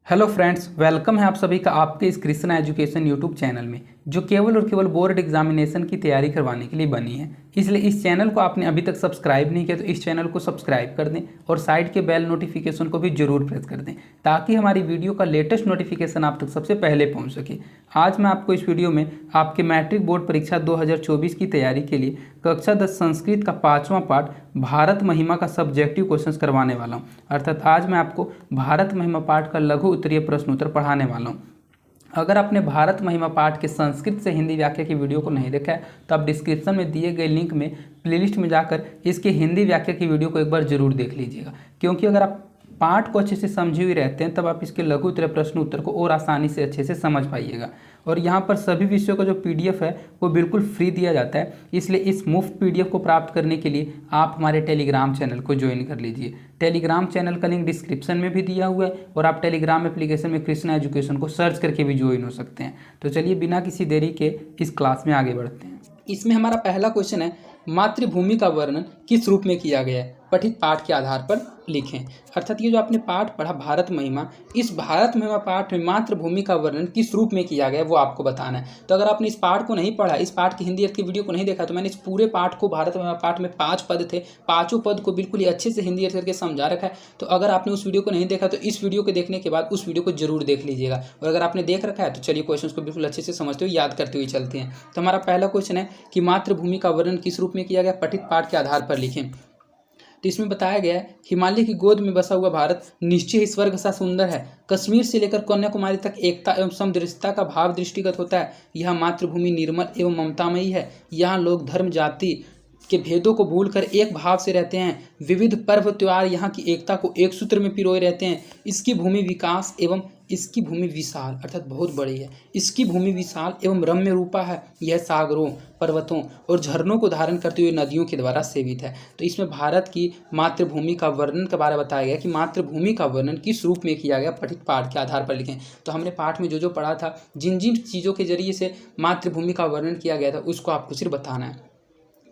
Hello friends, welcome है आप सभी का आपके इस कृष्णा एजुकेशन यूट्यूब चैनल में, जो केवल और केवल बोर्ड एग्जामिनेशन की तैयारी करवाने के लिए बनी है। इसलिए इस चैनल को आपने अभी तक सब्सक्राइब नहीं किया तो इस चैनल को सब्सक्राइब कर दें और साइड के बेल नोटिफिकेशन को भी जरूर प्रेस कर दें, ताकि हमारी वीडियो का लेटेस्ट नोटिफिकेशन आप तक सबसे पहले पहुँच सके। आज मैं आपको इस वीडियो में आपके मैट्रिक बोर्ड परीक्षा 2024 की तैयारी के लिए कक्षा 10 संस्कृत का 5वां पाठ भारत महिमा का सब्जेक्टिव क्वेश्चंस करवाने वाला हूं। अर्थात आज मैं आपको भारत महिमा पाठ का लघु उत्तरीय प्रश्न उत्तर पढ़ाने वाला हूं। अगर आपने भारत महिमा पाठ के संस्कृत से हिंदी व्याख्या की वीडियो को नहीं देखा है तो आप डिस्क्रिप्शन में दिए गए लिंक में प्लेलिस्ट में जाकर इसके हिंदी व्याख्या की वीडियो को एक बार जरूर देख लीजिएगा, क्योंकि अगर आप पाठ को अच्छे से समझे हुए रहते हैं तब आप इसके लघु उत्तरीय प्रश्न उत्तर को और आसानी से अच्छे से समझ पाइएगा। और यहाँ पर सभी विषयों का जो पीडीएफ है वो बिल्कुल फ्री दिया जाता है, इसलिए इस मुफ्त पीडीएफ को प्राप्त करने के लिए आप हमारे टेलीग्राम चैनल को ज्वाइन कर लीजिए। टेलीग्राम चैनल का लिंक डिस्क्रिप्शन में भी दिया हुआ है और आप टेलीग्राम एप्लीकेशन में कृष्णा एजुकेशन को सर्च करके भी ज्वाइन हो सकते हैं। तो चलिए बिना किसी देरी के इस क्लास में आगे बढ़ते हैं। इसमें हमारा पहला क्वेश्चन है, मातृभूमि का वर्णन किस रूप में किया गया है? पठित पाठ के आधार पर लिखें। अर्थात ये जो आपने पाठ पढ़ा भारत महिमा, इस भारत महिमा पाठ में मातृभूमि का वर्णन किस रूप में किया गया है वो आपको बताना है। तो अगर आपने इस पाठ को नहीं पढ़ा, इस पाठ की हिंदी अर्थ की वीडियो को नहीं देखा, तो मैंने इस पूरे पाठ को, भारत महिमा पाठ में 5 पद थे, पाँचों पद को बिल्कुल ही अच्छे से हिंदी अर्थ करके समझा रखा है। तो अगर आपने उस वीडियो को नहीं देखा तो इस वीडियो को देखने के बाद उस वीडियो को जरूर देख लीजिएगा, और अगर आपने देख रखा है तो चलिए क्वेश्चन को बिल्कुल अच्छे से समझते हुए याद करते हुए चलते हैं। तो हमारा पहला क्वेश्चन है कि मातृभूमि का वर्णन किस रूप में किया गया? पठित पाठ के आधार पर लिखें। तो इसमें बताया गया है, हिमालय की गोद में बसा हुआ भारत निश्चय ही स्वर्ग सा सुंदर है। कश्मीर से लेकर कन्याकुमारी तक एकता एवं समदृष्टता का भाव दृष्टिगत होता है। यह मातृभूमि निर्मल एवं ममतामयी है। यहाँ लोग धर्म जाति के भेदों को भूलकर एक भाव से रहते हैं। विविध पर्व त्योहार यहाँ की एकता को एक सूत्र में पिरोए रहते हैं। इसकी भूमि विकास एवं इसकी भूमि विशाल, अर्थात बहुत बड़ी है। इसकी भूमि विशाल एवं रम्य रूपा है। यह सागरों, पर्वतों और झरनों को धारण करते हुए नदियों के द्वारा सेवित है। तो इसमें भारत की मातृभूमि का वर्णन के बारे में बताया गया कि मातृभूमि का वर्णन किस रूप में किया गया, पठित पाठ के आधार पर लिखें। तो हमने पाठ में जो जो पढ़ा था, जिन जिन चीज़ों के जरिए से मातृभूमि का वर्णन किया गया था उसको आपको सिर्फ बताना है।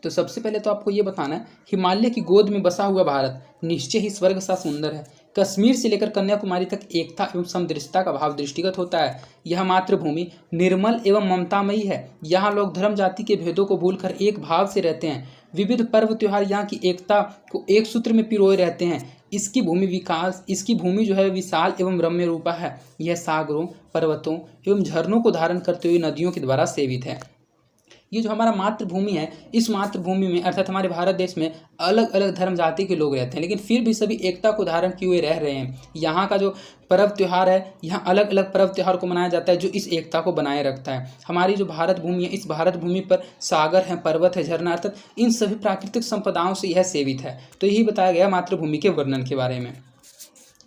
तो सबसे पहले तो आपको ये बताना है, हिमालय की गोद में बसा हुआ भारत निश्चय ही स्वर्ग सा सुंदर है। कश्मीर से लेकर कन्याकुमारी तक एकता एवं समदृष्टता का भाव दृष्टिगत होता है। यह मातृभूमि निर्मल एवं ममतामयी है। यहाँ लोग धर्म जाति के भेदों को भूलकर एक भाव से रहते हैं। विविध पर्व त्योहार यहाँ की एकता को एक सूत्र में पिरोए रहते हैं। इसकी भूमि विकास, इसकी भूमि जो है विशाल एवं रम्य रूपा है। यह सागरों, पर्वतों एवं झरनों को धारण करते हुए नदियों के द्वारा सेवित है। ये जो हमारा मातृभूमि है, इस मातृभूमि में अर्थात हमारे भारत देश में अलग अलग धर्म जाति के लोग रहते हैं, लेकिन फिर भी सभी एकता को धारण किए हुए रह रहे हैं। यहाँ का जो पर्व त्यौहार है, यहाँ अलग अलग पर्व त्यौहार को मनाया जाता है जो इस एकता को बनाए रखता है। हमारी जो भारत भूमि है, इस भारत भूमि पर सागर है, पर्वत है, झरना, अर्थात इन सभी प्राकृतिक संपदाओं से यह सेवित है। तो यही बताया गया मातृभूमि के वर्णन के बारे में।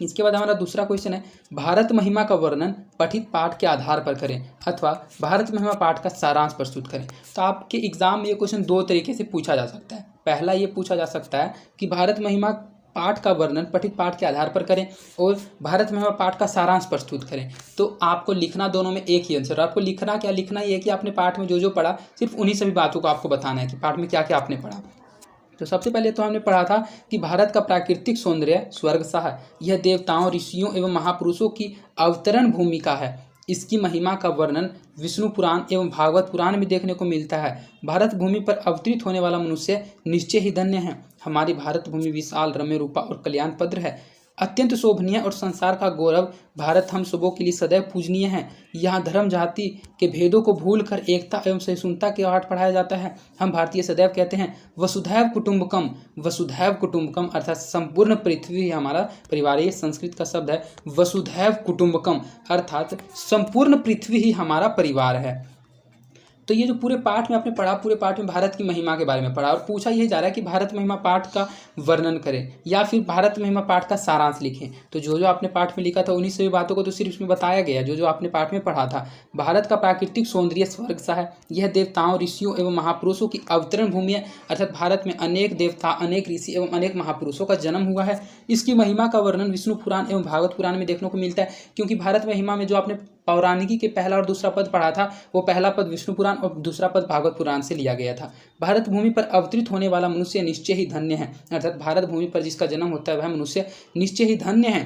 इसके बाद हमारा दूसरा क्वेश्चन है, भारत महिमा का वर्णन पठित पाठ के आधार पर करें अथवा भारत महिमा पाठ का सारांश प्रस्तुत करें। तो आपके एग्जाम में ये क्वेश्चन दो तरीके से पूछा जा सकता है। पहला ये पूछा जा सकता है कि भारत महिमा पाठ का वर्णन पठित पाठ के आधार पर करें और भारत महिमा पाठ का सारांश प्रस्तुत करें। तो आपको लिखना दोनों में एक ही आंसर। आपको लिखना क्या, लिखना ये है कि आपने पाठ में जो जो पढ़ा सिर्फ उन्हीं सभी बातों को आपको बताना है कि पाठ में क्या क्या आपने पढ़ा। तो सबसे पहले तो हमने पढ़ा था कि भारत का प्राकृतिक सौंदर्य स्वर्ग सा है। यह देवताओं, ऋषियों एवं महापुरुषों की अवतरण भूमिका है। इसकी महिमा का वर्णन विष्णु पुराण एवं भागवत पुराण में देखने को मिलता है। भारत भूमि पर अवतरित होने वाला मनुष्य निश्चय ही धन्य है। हमारी भारत भूमि विशाल, रम्य रूपा और कल्याणपद्र है, अत्यंत शोभनीय और संसार का गौरव। भारत हम सबों के लिए सदैव पूजनीय है। यहाँ धर्म जाति के भेदों को भूलकर एकता एवं सहिष्णुता के पाठ पढ़ाया जाता है। हम भारतीय सदैव कहते हैं वसुधैव कुटुंबकम। वसुधैव कुटुंबकम अर्थात संपूर्ण पृथ्वी हमारा परिवार। ये संस्कृत का शब्द है वसुधैव कुटुंबकम, अर्थात संपूर्ण पृथ्वी ही हमारा परिवार है। तो ये जो पूरे पाठ में आपने पढ़ा, पूरे पाठ में भारत की महिमा के बारे में पढ़ा और पूछा यही जा रहा है कि भारत महिमा पाठ का वर्णन करें या फिर भारत महिमा पाठ का सारांश लिखें। तो जो जो आपने पाठ में लिखा था उन्हीं सभी बातों को तो सिर्फ इसमें बताया गया जो जो आपने पाठ में पढ़ा था। भारत का प्राकृतिक सौंदर्य स्वर्ग सा है। यह देवताओं, ऋषियों एवं महापुरुषों की अवतरण भूमि है, अर्थात भारत में अनेक देवता, अनेक ऋषि एवं अनेक महापुरुषों का जन्म हुआ है। इसकी महिमा का वर्णन विष्णु पुराण एवं भागवत पुराण में देखने को मिलता है, क्योंकि भारत महिमा में जो आपने पौराणिकी के पहला और दूसरा पद पढ़ा था वो पहला पद विष्णु पुराण और दूसरा पद भागवत पुराण से लिया गया था। भारत भूमि पर अवतरित होने वाला मनुष्य निश्चय ही धन्य है, अर्थात भारत भूमि पर जिसका जन्म होता है वह मनुष्य निश्चय ही धन्य है।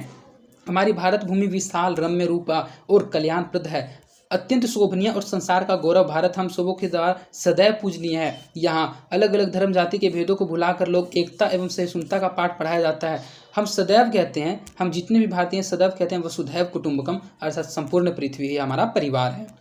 हमारी भारत भूमि विशाल, रम्य रूपा और कल्याणप्रद है, अत्यंत शोभनीय और संसार का गौरव भारत हम सबों के द्वारा सदैव पूजनीय है। यहाँ अलग अलग धर्म जाति के भेदों को भुलाकर लोग एकता एवं सहिष्णुता का पाठ पढ़ाया जाता है। हम सदैव कहते हैं, हम जितने भी भारतीय हैं सदैव कहते हैं वसुधैव कुटुंबकम, अर्थात संपूर्ण पृथ्वी ही हमारा परिवार है।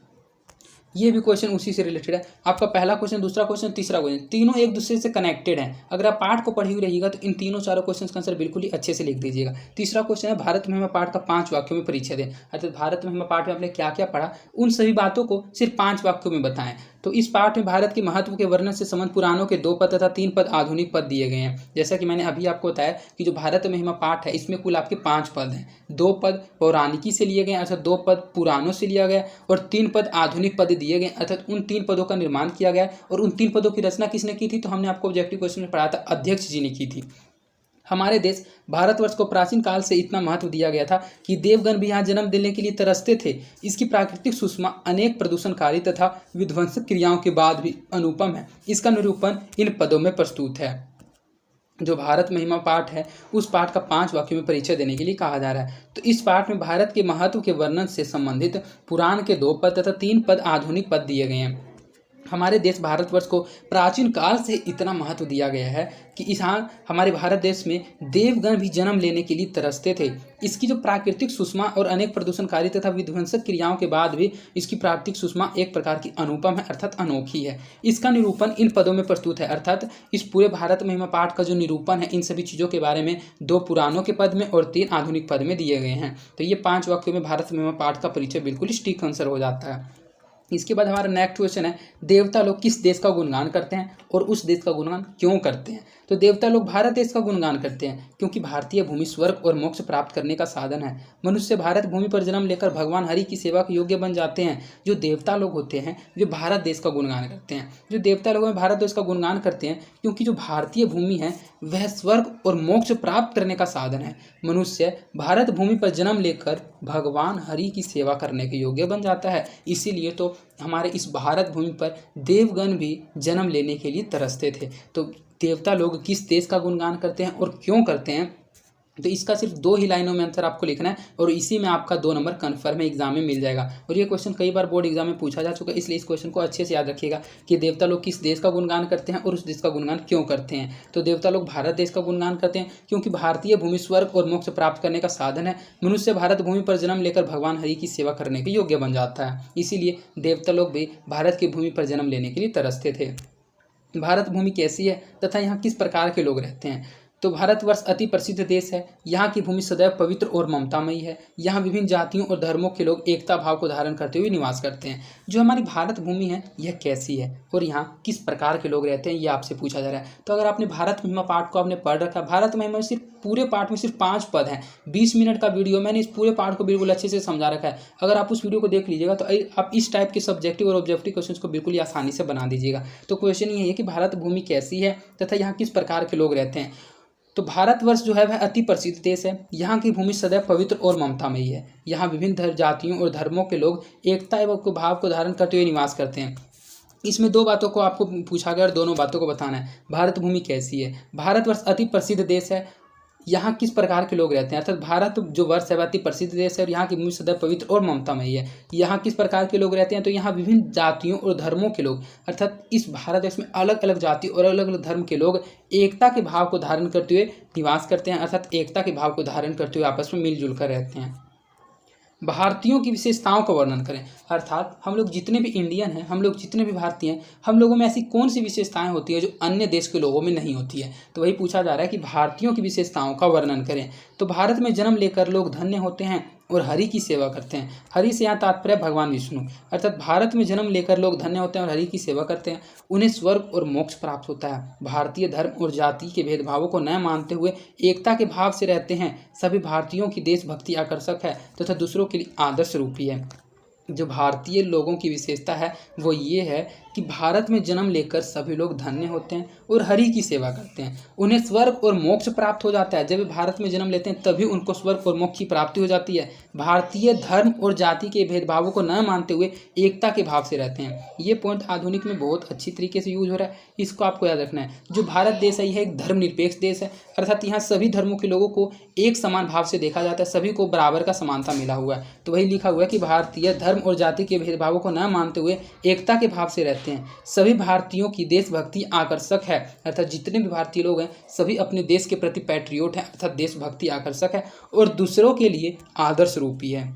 ये भी क्वेश्चन उसी से रिलेटेड है। आपका पहला क्वेश्चन, दूसरा क्वेश्चन, तीसरा क्वेश्चन, तीनों एक दूसरे से कनेक्टेड हैं। अगर आप पाठ को पढ़ी हुई रहिएगा तो इन तीनों चारों क्वेश्चन का आंसर बिल्कुल ही अच्छे से लिख दीजिएगा। तीसरा क्वेश्चन है भारत महिमा पाठ का 5 वाक्यों में परिचय दें, अर्थात भारत महिमा पाठ में आपने क्या क्या पढ़ा उन सभी बातों को सिर्फ 5 वाक्यों में बताएं। तो इस पाठ में भारत के महत्व के वर्णन से संबंध पुराणों के 2 पद तथा 3 पद आधुनिक पद दिए गए हैं। जैसा कि मैंने अभी आपको बताया कि जो भारत महिमा पाठ है इसमें कुल आपके 5 पद हैं। 2 पद पौराणिकी से लिए गए अर्थात 2 पद पुराणों से लिया गया और 3 पद आधुनिक पद दिए गए अर्थात उन 3 पदों का निर्माण किया गया। और उन 3 पदों की रचना किसने की थी? तो हमने आपको ऑब्जेक्टिव क्वेश्चन में पढ़ा था, अध्यक्ष जी ने की थी। हमारे देश भारतवर्ष को प्राचीन काल से इतना महत्व दिया गया था कि देवगण भी यहाँ जन्म देने के लिए तरसते थे। इसकी प्राकृतिक सुषमा अनेक प्रदूषणकारी तथा विध्वंसक क्रियाओं के बाद भी अनुपम है। इसका निरूपण इन पदों में प्रस्तुत है। जो भारत महिमा पाठ है उस पाठ का 5 वाक्यों में परिचय देने के लिए कहा जा रहा है। तो इस पाठ में भारत के महत्व के वर्णन से संबंधित पुराण के 2 पद तथा 3 पद आधुनिक पद दिए गए हैं। हमारे देश भारतवर्ष को प्राचीन काल से इतना महत्व दिया गया है कि यहाँ हमारे भारत देश में देवगण भी जन्म लेने के लिए तरसते थे। इसकी जो प्राकृतिक सुषमा और अनेक प्रदूषणकारी तथा विध्वंसक क्रियाओं के बाद भी इसकी प्राकृतिक सुषमा एक प्रकार की अनुपम है अर्थात अनोखी है। इसका निरूपण इन पदों में प्रस्तुत है, अर्थात इस पूरे भारत महिमा पाठ का जो निरूपण है इन सभी चीज़ों के बारे में 2 पुराणों के पद में और 3 आधुनिक पद में दिए गए हैं। तो ये 5 वाक्यों में भारत महिमा पाठ का परिचय बिल्कुल ही सटीक आंसर हो जाता है। इसके बाद हमारा नेक्स्ट क्वेश्चन है, देवता लोग किस देश का गुणगान करते हैं और उस देश का गुणगान क्यों करते हैं? तो देवता लोग भारत देश का गुणगान करते हैं क्योंकि भारतीय भूमि स्वर्ग और मोक्ष प्राप्त करने का साधन है। मनुष्य भारत भूमि पर जन्म लेकर भगवान हरि की सेवा के योग्य बन जाते हैं। जो देवता लोग होते हैं वे भारत देश का गुणगान करते हैं। जो देवता लोग भारत देश का गुणगान करते हैं क्योंकि जो भारतीय भूमि है वह स्वर्ग और मोक्ष प्राप्त करने का साधन है। मनुष्य भारत भूमि पर जन्म लेकर भगवान हरि की सेवा करने के योग्य बन जाता है। इसीलिए तो हमारे इस भारत भूमि पर देवगण भी जन्म लेने के लिए तरसते थे। तो देवता लोग किस देश का गुणगान करते हैं और क्यों करते हैं, तो इसका सिर्फ 2 ही लाइनों में आंसर आपको लिखना है और इसी में आपका 2 नंबर कन्फर्म एग्जाम में मिल जाएगा। और ये क्वेश्चन कई बार बोर्ड एग्जाम में पूछा जा चुका है, इसलिए इस क्वेश्चन को अच्छे से याद रखिएगा कि देवता लोग किस देश का गुणगान करते हैं और उस देश का गुणगान क्यों करते हैं। तो देवता लोग भारत देश का गुणगान करते हैं क्योंकि भारतीय भूमि स्वर्ग और मोक्ष प्राप्त करने का साधन है। मनुष्य भारत भूमि पर जन्म लेकर भगवान हरि की सेवा करने के योग्य बन जाता है। इसीलिए देवता लोग भी भारत की भूमि पर जन्म लेने के लिए तरसते थे। भारत भूमि कैसी है तथा यहाँ किस प्रकार के लोग रहते हैं? तो भारतवर्ष अति प्रसिद्ध देश है। यहाँ की भूमि सदैव पवित्र और ममतामयी है। यहाँ विभिन्न जातियों और धर्मों के लोग एकता भाव को धारण करते हुए निवास करते हैं। जो हमारी भारत भूमि है यह कैसी है और यहाँ किस प्रकार के लोग रहते हैं ये आपसे पूछा जा रहा है। तो अगर आपने भारत महिमा पाठ को आपने पढ़ रखा, भारत महिमा सिर्फ पूरे पाठ में सिर्फ 5 पद हैं, 20 मिनट का वीडियो, मैंने इस पूरे पाठ को बिल्कुल अच्छे से समझा रखा है। अगर आप उस वीडियो को देख लीजिएगा तो आप इस टाइप के सब्जेक्टिव और ऑब्जेक्टिव क्वेश्चन को बिल्कुल ही आसानी से बना दीजिएगा। तो क्वेश्चन ये है कि भारत भूमि कैसी है तथा यहाँ किस प्रकार के लोग रहते हैं। तो भारतवर्ष जो है वह अति प्रसिद्ध देश है। यहाँ की भूमि सदैव पवित्र और ममतामयी है। यहाँ विभिन्न जातियों और धर्मों के लोग एकता एवं भाव को धारण करते हुए निवास करते हैं। इसमें 2 बातों को आपको पूछा गया और दोनों बातों को बताना है। भारत भूमि कैसी है, भारतवर्ष अति प्रसिद्ध देश है, यहाँ किस प्रकार के लोग रहते हैं, अर्थात भारत जो वर्ष है अति प्रसिद्ध देश है और यहाँ की भूमि सदैव पवित्र और ममतामयी है। यहाँ किस प्रकार के लोग रहते हैं, तो यहाँ विभिन्न जातियों और धर्मों के लोग, अर्थात इस भारत देश में अलग अलग जाति और अलग अलग धर्म के लोग एकता के भाव को धारण करते हुए निवास करते हैं, अर्थात एकता के भाव को धारण करते हुए आपस में मिलजुल कर रहते हैं। भारतीयों की विशेषताओं का वर्णन करें, अर्थात हम लोग जितने भी इंडियन हैं, हम लोग जितने भी भारतीय हैं, हम लोगों में ऐसी कौन सी विशेषताएं होती है जो अन्य देश के लोगों में नहीं होती है। तो वही पूछा जा रहा है कि भारतीयों की विशेषताओं का वर्णन करें। तो भारत में जन्म लेकर लोग धन्य होते हैं और हरि की सेवा करते हैं। हरि से यहाँ तात्पर्य भगवान विष्णु, अर्थात भारत में जन्म लेकर लोग धन्य होते हैं और हरि की सेवा करते हैं। उन्हें स्वर्ग और मोक्ष प्राप्त होता है। भारतीय धर्म और जाति के भेदभावों को न मानते हुए एकता के भाव से रहते हैं। सभी भारतीयों की देशभक्ति आकर्षक है तथा दूसरों के लिए आदर्श रूपी है। जो भारतीय लोगों की विशेषता है वो ये है कि भारत में जन्म लेकर सभी लोग धन्य होते हैं और हरि की सेवा करते हैं, उन्हें स्वर्ग और मोक्ष प्राप्त हो जाता है। जब वे भारत में जन्म लेते हैं तभी उनको स्वर्ग और मोक्ष की प्राप्ति हो जाती है। भारतीय धर्म और जाति के भेदभावों को न मानते हुए एकता के भाव से रहते हैं। ये पॉइंट आधुनिक में बहुत अच्छी तरीके से यूज हो रहा है, इसको आपको याद रखना है। जो भारत देश है यह एक धर्मनिरपेक्ष देश है, अर्थात यहाँ सभी धर्मों के लोगों को एक समान भाव से देखा जाता है, सभी को बराबर का समानता मिला हुआ है। तो वही लिखा हुआ है कि भारतीय धर्म और जाति के भेदभावों को न मानते हुए एकता के भाव से रहते हैं। सभी भारतीयों की देशभक्ति आकर्षक है, अर्थात जितने भी भारतीय लोग हैं सभी अपने देश के प्रति पैट्रियोट हैं, अर्थात देशभक्ति आकर्षक है और दूसरों के लिए आदर्श रूपी है।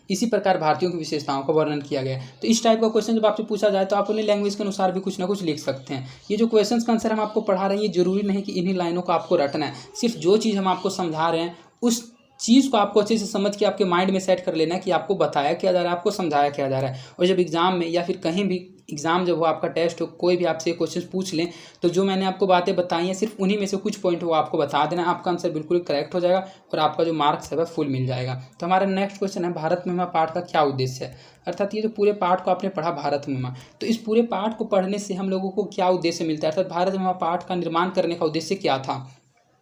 इसी प्रकार भारतीयों की विशेषताओं का वर्णन किया गया है। तो इस टाइप का क्वेश्चन जब आपसे पूछा जाए तो आप अपने लैंग्वेज के अनुसार भी कुछ ना कुछ लिख सकते हैं। ये जो क्वेश्चन का आंसर हम आपको पढ़ा रहे हैं ये जरूरी नहीं कि इन्हीं लाइनों को आपको रटना है, सिर्फ जो चीज़ हम आपको समझा रहे हैं उस चीज़ को आपको अच्छे से समझ के आपके माइंड में सेट कर लेना है कि आपको बताया क्या जा रहा है, आपको समझाया क्या जा रहा है। और जब एग्जाम में या फिर कहीं भी एग्जाम जब हो, आपका टेस्ट हो, कोई भी आपसे क्वेश्चन पूछ लें तो जो मैंने आपको बातें बताई हैं सिर्फ उन्हीं में से कुछ पॉइंट वो आपको बता देना, आपका आंसर बिल्कुल करेक्ट हो जाएगा और आपका जो मार्क्स है वह फुल मिल जाएगा। तो हमारा नेक्स्ट क्वेश्चन है भारत महिमा पाठ का क्या उद्देश्य है। अर्थात ये जो पूरे पाठ को आपने पढ़ा भारत महिमा, तो इस पूरे पाठ को पढ़ने से हम लोगों को क्या उद्देश्य मिलता है, अर्थात भारत महिमा पाठ का निर्माण करने का उद्देश्य क्या था,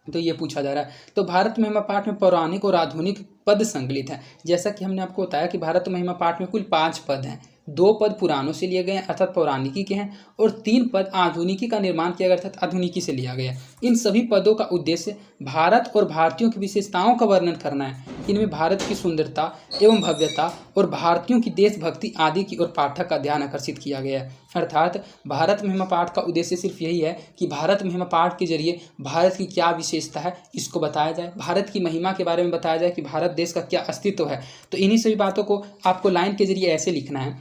तो ये पूछा जा रहा है। तो भारत महिमा पाठ में पौराणिक और आधुनिक पद संकलित हैं। जैसा कि हमने आपको बताया कि भारत महिमा पाठ में कुल 5 पद हैं, 2 पद पुराणों से लिए गए हैं अर्थात पौराणिकी के हैं और 3 पद आधुनिकी का निर्माण किया गया अर्थात आधुनिकी से लिया गया। इन सभी पदों का उद्देश्य भारत और भारतीयों की विशेषताओं का वर्णन करना है। इनमें भारत की सुंदरता एवं भव्यता और भारतीयों की देशभक्ति आदि की ओर पाठक का ध्यान आकर्षित किया गया है। अर्थात भारत महिमा पाठ का उद्देश्य सिर्फ यही है कि भारत महिमा पाठ के जरिए भारत की क्या विशेषता है इसको बताया जाए, भारत की महिमा के बारे में बताया जाए कि भारत देश का क्या अस्तित्व है। तो इन्हीं सभी बातों को आपको लाइन के जरिए ऐसे लिखना है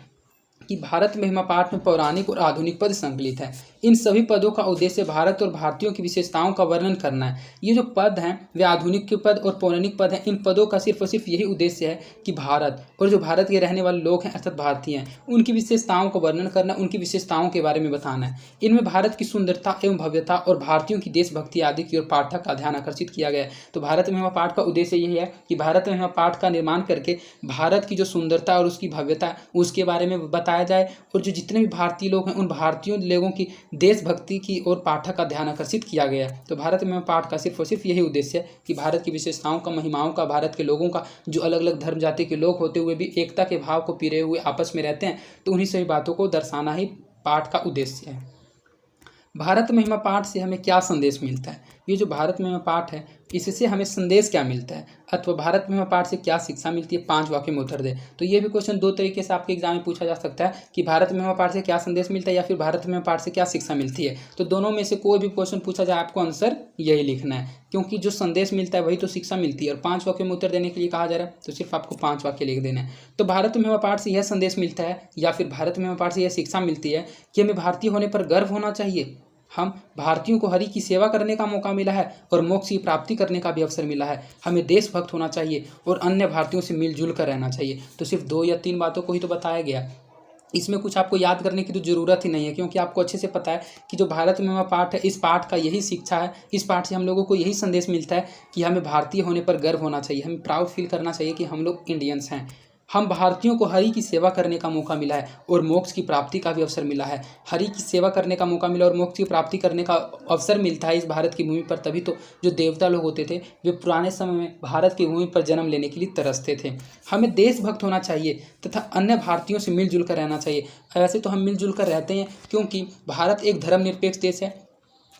कि भारत महिमा पाठ में पौराणिक और आधुनिक पद संकलित है। इन सभी पदों का उद्देश्य भारत और भारतीयों की विशेषताओं का वर्णन करना है। ये जो पद हैं वे आधुनिक के पद और पौराणिक पद हैं। इन पदों का सिर्फ और सिर्फ यही उद्देश्य है कि भारत और जो भारत के रहने वाले लोग हैं अर्थात भारतीय हैं उनकी विशेषताओं का वर्णन करना, उनकी विशेषताओं के बारे में बताना है। इनमें भारत की सुंदरता एवं भव्यता और भारतीयों की देशभक्ति आदि की ओर पाठक का ध्यान आकर्षित किया गया है। तो भारत महिमा पाठ का उद्देश्य यही है कि भारत महिमा पाठ का निर्माण करके भारत की जो सुंदरता और उसकी भव्यता उसके बारे में बताया जाए और जो जितने भी भारतीय लोग हैं उन भारतीय लोगों की देशभक्ति की ओर पाठक का ध्यान आकर्षित किया गया है। तो भारत में पाठ का सिर्फ और सिर्फ यही उद्देश्य है कि भारत की विशेषताओं का, महिमाओं का, भारत के लोगों का, जो अलग अलग धर्म जाति के लोग होते हुए भी एकता के भाव को पीरे हुए आपस में रहते हैं, तो उन्हीं सभी बातों को दर्शाना ही पाठ का उद्देश्य है। भारत महिमा पाठ से हमें क्या संदेश मिलता है। ये जो भारत महिमा पाठ है इससे हमें संदेश क्या मिलता है अथवा भारत महिमा पाठ से क्या शिक्षा मिलती है, 5 वाक्य में उत्तर दे। तो ये भी क्वेश्चन 2 तरीके से आपके एग्जाम में पूछा जा सकता है कि भारत महिमा पाठ से क्या संदेश मिलता है या फिर भारत महिमा पाठ से क्या शिक्षा मिलती है। तो दोनों में से कोई भी क्वेश्चन पूछा जाए आपको आंसर यही लिखना है, क्योंकि जो संदेश मिलता है वही तो शिक्षा मिलती है और 5 वाक्य में उत्तर देने के लिए कहा जा रहा है तो सिर्फ आपको 5 वाक्य लिख देना है। तो भारत महिमा पाठ से यह संदेश मिलता है या फिर भारत महिमा पाठ से यह शिक्षा मिलती है कि हमें भारतीय होने पर गर्व होना चाहिए। हम भारतीयों को हरि की सेवा करने का मौका मिला है और मोक्ष की प्राप्ति करने का भी अवसर मिला है। हमें देशभक्त होना चाहिए और अन्य भारतीयों से मिलजुल कर रहना चाहिए। तो सिर्फ 2 या 3 बातों को ही तो बताया गया, इसमें कुछ आपको याद करने की तो ज़रूरत ही नहीं है, क्योंकि आपको अच्छे से पता है कि जो भारत महिमा पाठ है इस पाठ का यही शिक्षा है। इस पाठ से हम लोगों को यही संदेश मिलता है कि हमें भारतीय होने पर गर्व होना चाहिए, हमें प्राउड फील करना चाहिए कि हम लोग इंडियंस हैं। हम भारतीयों को हरि की सेवा करने का मौका मिला है और मोक्ष की प्राप्ति का भी अवसर मिला है। हरि की सेवा करने का मौका मिला और मोक्ष की प्राप्ति करने का अवसर मिलता है इस भारत की भूमि पर, तभी तो जो देवता लोग होते थे वे पुराने समय में भारत की भूमि पर जन्म लेने के लिए तरसते थे। हमें देशभक्त होना चाहिए तथा अन्य भारतीयों से मिलजुल कर रहना चाहिए। वैसे तो हम मिलजुल कर रहते हैं क्योंकि भारत एक धर्मनिरपेक्ष देश है।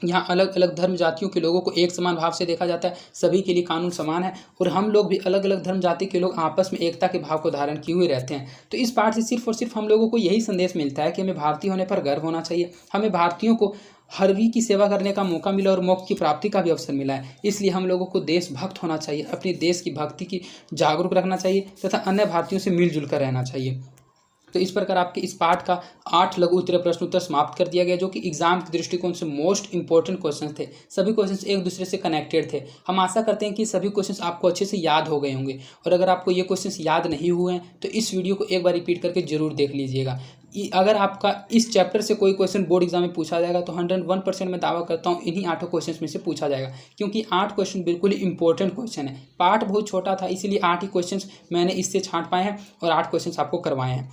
यहाँ अलग अलग धर्म जातियों के लोगों को एक समान भाव से देखा जाता है, सभी के लिए कानून समान है और हम लोग भी अलग अलग धर्म जाति के लोग आपस में एकता के भाव को धारण किए हुए रहते हैं। तो इस पाठ से सिर्फ और सिर्फ हम लोगों को यही संदेश मिलता है कि हमें भारतीय होने पर गर्व होना चाहिए। हमें भारतीयों को हरि की सेवा करने का मौका मिला और मोक्ष की प्राप्ति का भी अवसर मिला है, इसलिए हम लोगों को देशभक्त होना चाहिए, अपने देश की भक्ति की जागरूक रखना चाहिए तथा अन्य भारतीयों से मिलजुल कर रहना चाहिए। तो इस प्रकार आपके इस पाठ का 8 लघु उत्तरीय प्रश्न उत्तर समाप्त कर दिया गया, जो कि एग्जाम के दृष्टिकोण से मोस्ट इंपॉर्टेंट क्वेश्चन थे। सभी क्वेश्चंस एक दूसरे से कनेक्टेड थे। हम आशा करते हैं कि सभी क्वेश्चंस आपको अच्छे से याद हो गए होंगे और अगर आपको ये क्वेश्चंस याद नहीं हुए हैं तो इस वीडियो को एक बार रिपीट करके जरूर देख लीजिएगा। अगर आपका इस चैप्टर से कोई क्वेश्चन बोर्ड एग्जाम में पूछा जाएगा तो 101% मैं दावा करता हूँ इन्हीं 8 क्वेश्चन में से पूछा जाएगा, क्योंकि 8 क्वेश्चन बिल्कुल ही इंपॉर्टेंट क्वेश्चन है। पार्ट बहुत छोटा था इसीलिए 8 ही क्वेश्चन मैंने इससे छांट पाए हैं और 8 क्वेश्चन आपको करवाए हैं।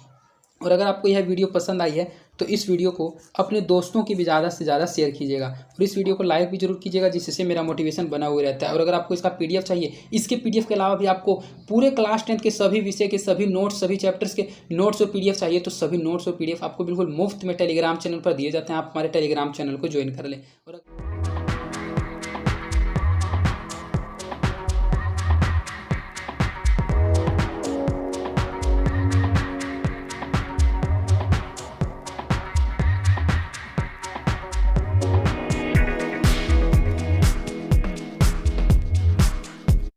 और अगर आपको यह वीडियो पसंद आई है तो इस वीडियो को अपने दोस्तों की भी ज़्यादा से ज़्यादा शेयर कीजिएगा और इस वीडियो को लाइक भी जरूर कीजिएगा, जिससे मेरा मोटिवेशन बना हुआ रहता है। और अगर आपको इसका PDF चाहिए, इसके PDF के अलावा भी आपको पूरे क्लास 10 के सभी विषय के सभी नोट्स, सभी चैप्टर्स के नोट्स और PDF चाहिए, तो सभी नोट्स और PDF आपको बिल्कुल मुफ्त में टेलीग्राम चैनल पर दिए जाते हैं। आप हमारे टेलीग्राम चैनल को ज्वाइन कर लें। और